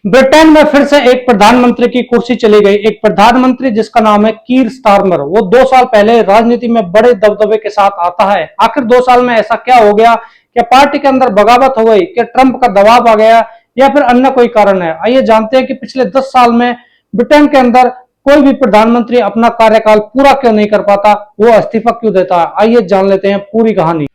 Britain में फिर से एक प्रधानमंत्री की कुर्सी चली गई। एक प्रधानमंत्री जिसका नाम है कीर स्टारमर। वो 2 साल पहले राजनीति में बड़े दबदबे के साथ आता है। आखिर 2 साल में ऐसा क्या हो गया? क्या पार्टी के अंदर बगावत हो गई? क्या ट्रंप का दबाव आ गया या फिर अन्य कोई कारण है? आइए जानते हैं कि पिछले 10 साल में ब्रिटेन के अंदर कोई भी प्रधानमंत्री अपना कार्यकाल पूरा क्यों नहीं कर पाता, वो इस्तीफा क्यों देता है। आइए जान लेते हैं पूरी कहानी।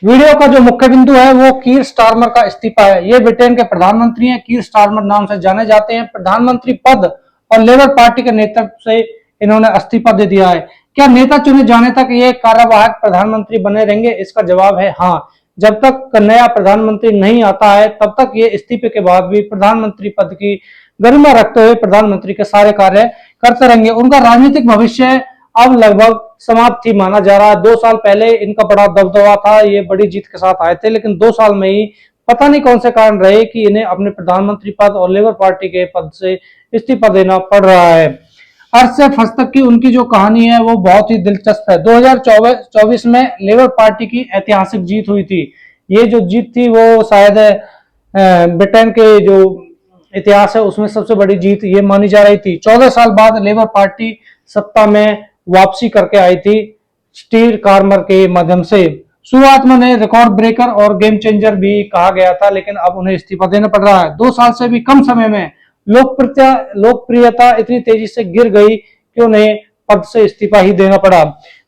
वीडियो का जो मुख्य बिंदु है वो कीर स्टारमर का इस्तीफा है। ये ब्रिटेन के प्रधानमंत्री हैं, कीर स्टारमर नाम से जाने जाते हैं। प्रधानमंत्री पद और लेबर पार्टी के नेतृत्व से इन्होंने इस्तीफा दे दिया है। क्या नेता चुने जाने तक ये कार्यवाहक प्रधानमंत्री बने रहेंगे? इसका जवाब है हाँ। जब तक नया प्रधानमंत्री नहीं आता है तब तक ये इस्तीफे के बाद भी प्रधानमंत्री पद की गरिमा रखते हुए प्रधानमंत्री के सारे कार्य करते रहेंगे। उनका राजनीतिक भविष्य अब लगभग समाप्त ही माना जा रहा है। 2 साल पहले इनका बड़ा दबदबा था, ये बड़ी जीत के साथ आए थे, लेकिन 2 साल में ही पता नहीं कौन से कारण रहे कि इन्हें अपने प्रधानमंत्री पद और लेबर पार्टी के पद से इस्तीफा देना पड़ रहा है। अर्थ से फर्श तक की उनकी जो कहानी है वो बहुत ही दिलचस्प है। 2024 में लेबर पार्टी की ऐतिहासिक जीत हुई थी। ये जो जीत थी वो शायद ब्रिटेन के जो इतिहास है उसमें सबसे बड़ी जीत ये मानी जा रही थी। 14 साल बाद लेबर पार्टी सत्ता में वापसी करके आई थी स्टीर कारमर के माध्यम से। शुरुआत में उन्हें रिकॉर्ड ब्रेकर और गेम चेंजर भी कहा गया था, लेकिन अब उन्हें इस्तीफा देना पड़ रहा है। 2 साल से भी कम समय में लोकप्रियता इतनी तेजी से गिर गई कि उन्हें पद से इस्तीफा ही देना पड़ा।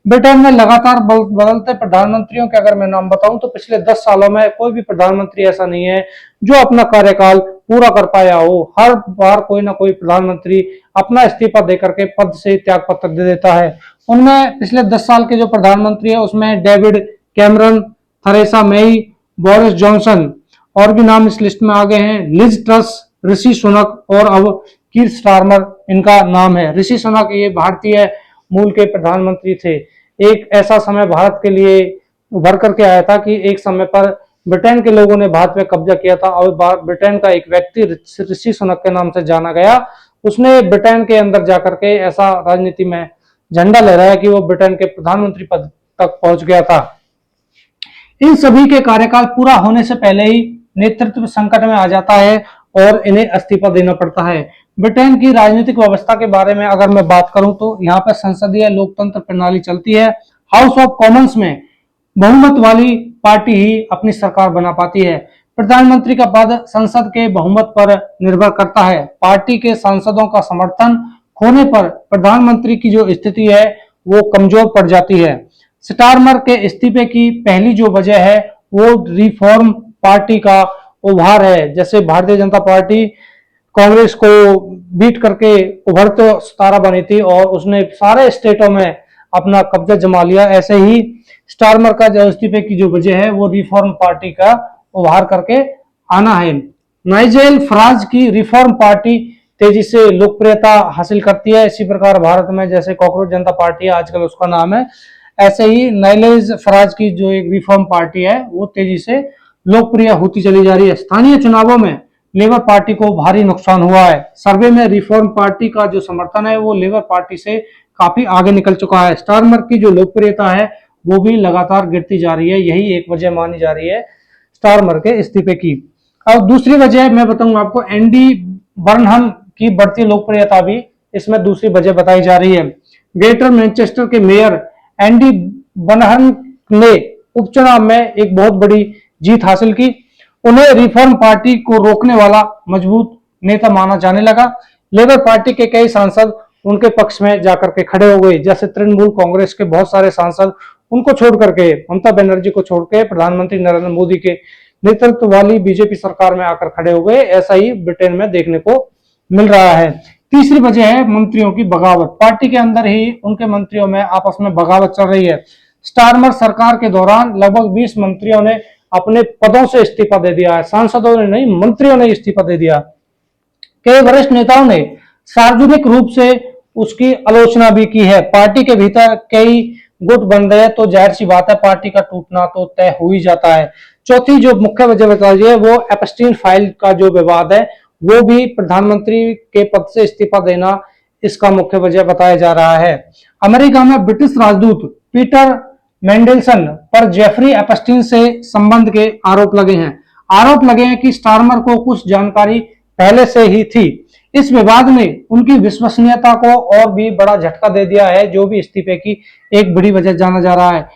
ब्रिटेन में लगातार बदलते प्रधानमंत्रियों के अगर मैं नाम बताऊं तो पिछले 10 सालों में कोई भी प्रधानमंत्री ऐसा नहीं है जो अपना कार्यकाल पूरा कर पाया हो। हर बार कोई ना कोई प्रधानमंत्री अपना इस्तीफा देकर के पद से त्याग पत्र दे देता है। उनमें पिछले 10 साल के जो प्रधानमंत्री है उसमें David Cameron, Theresa May, Boris Johnson और भी नाम इस लिस्ट में आ गए हैं। लिज ट्रस, ऋषि सुनक और अब कीर स्टारमर इनका नाम है। ऋषि सुनक ये भारतीय मूल के प्रधानमंत्री थे। एक ऐसा समय भारत के लिए उभर करके आया था कि एक समय पर ब्रिटेन के लोगों ने भारत में कब्जा किया था और ब्रिटेन का एक व्यक्ति ऋषि सुनक के नाम से जाना गया। उसने ब्रिटेन के अंदर जाकर के ऐसा राजनीति में झंडा लहराया कि वो ब्रिटेन के प्रधानमंत्री पद तक पहुंच गया था। इन सभी के कार्यकाल पूरा होने से पहले ही नेतृत्व संकट में आ जाता है और इन्हें इस्तीफा देना पड़ता है। ब्रिटेन की राजनीतिक व्यवस्था के बारे में अगर मैं बात करूं तो यहाँ पर संसदीय लोकतंत्र प्रणाली चलती है। हाउस ऑफ कॉमन्स में बहुमत वाली पार्टी ही अपनी सरकार बना पाती है। प्रधानमंत्री का पद संसद के बहुमत पर निर्भर करता है। पार्टी के सांसदों का समर्थन खोने पर प्रधानमंत्री की जो स्थिति है वो कमजोर पड़ जाती है। स्टारमर के इस्तीफे की पहली जो वजह है वो रिफॉर्म पार्टी का उभार है। जैसे भारतीय जनता पार्टी कांग्रेस को बीट करके उभरते सितारा बनी थी और उसने सारे स्टेटों में अपना कब्जा जमा लिया, ऐसे ही स्टारमर का जो इस्तीफे की जो वजह है वो रिफॉर्म पार्टी का उभार करके आना है। नाइजेल फराज की रिफॉर्म पार्टी तेजी से लोकप्रियता हासिल करती है। इसी प्रकार भारत में जैसे कॉकरोच जनता पार्टी है आजकल उसका नाम है, ऐसे ही नाइजेल फराज की जो एक रिफॉर्म पार्टी है वो तेजी से लोकप्रिय होती चली जा रही है। स्थानीय चुनावों में लेबर पार्टी को भारी नुकसान हुआ है। सर्वे में रिफॉर्म पार्टी का जो समर्थन है वो लेबर पार्टी से काफी आगे निकल चुका है। स्टारमर की जो लोकप्रियता है वो भी लगातार गिरती जा रही है। यही एक वजह मानी जा रही है स्टारमर के इस्तीफे की। अब दूसरी वजह मैं बताऊंगा आपको, एंडी बर्नहम की बढ़ती लोकप्रियता भी इसमें दूसरी वजह बताई जा रही है। ग्रेटर मैनचेस्टर के मेयर एंडी बर्नहम ने उपचुनाव में एक बहुत बड़ी जीत हासिल की। उन्हें रिफॉर्म पार्टी को रोकने वाला मजबूत नेता माना जाने लगा। लेबर पार्टी के कई सांसद उनके पक्ष में जाकर के खड़े हो गए। जैसे तृणमूल कांग्रेस के बहुत सारे सांसद उनको छोड़ करके, ममता बनर्जी को छोड़ के प्रधानमंत्री नरेंद्र मोदी के नेतृत्व वाली बीजेपी सरकार में आकर खड़े हो गए। ऐसा ही ब्रिटेन में देखने को मिल रहा है। तीसरी वजह है मंत्रियों की बगावत। पार्टी के अंदर ही उनके मंत्रियों में आपस में बगावत चल रही है। स्टारमर सरकार के दौरान लगभग 20 मंत्रियों ने अपने पदों से इस्तीफा दे दिया है। सांसदों ने नहीं, मंत्रियों ने इस्तीफा दे दिया। कई वरिष्ठ नेताओं ने सार्वजनिक रूप से उसकी आलोचना भी की है। पार्टी के भीतर कई गुट बन रहे हैं तो जाहिर सी बात है पार्टी का टूटना तो तय हो ही जाता है। चौथी जो मुख्य वजह बताई है वो एपस्टीन फाइल का जो विवाद है वो भी प्रधानमंत्री के पद से इस्तीफा देना इसका मुख्य वजह बताया जा रहा है। अमेरिका में ब्रिटिश राजदूत पीटर मेंडेलसन पर जेफरी एपस्टीन से संबंध के आरोप लगे हैं। आरोप लगे हैं कि स्टारमर को कुछ जानकारी पहले से ही थी। इस विवाद ने उनकी विश्वसनीयता को और भी बड़ा झटका दे दिया है, जो भी इस्तीफे की एक बड़ी वजह जाना जा रहा है।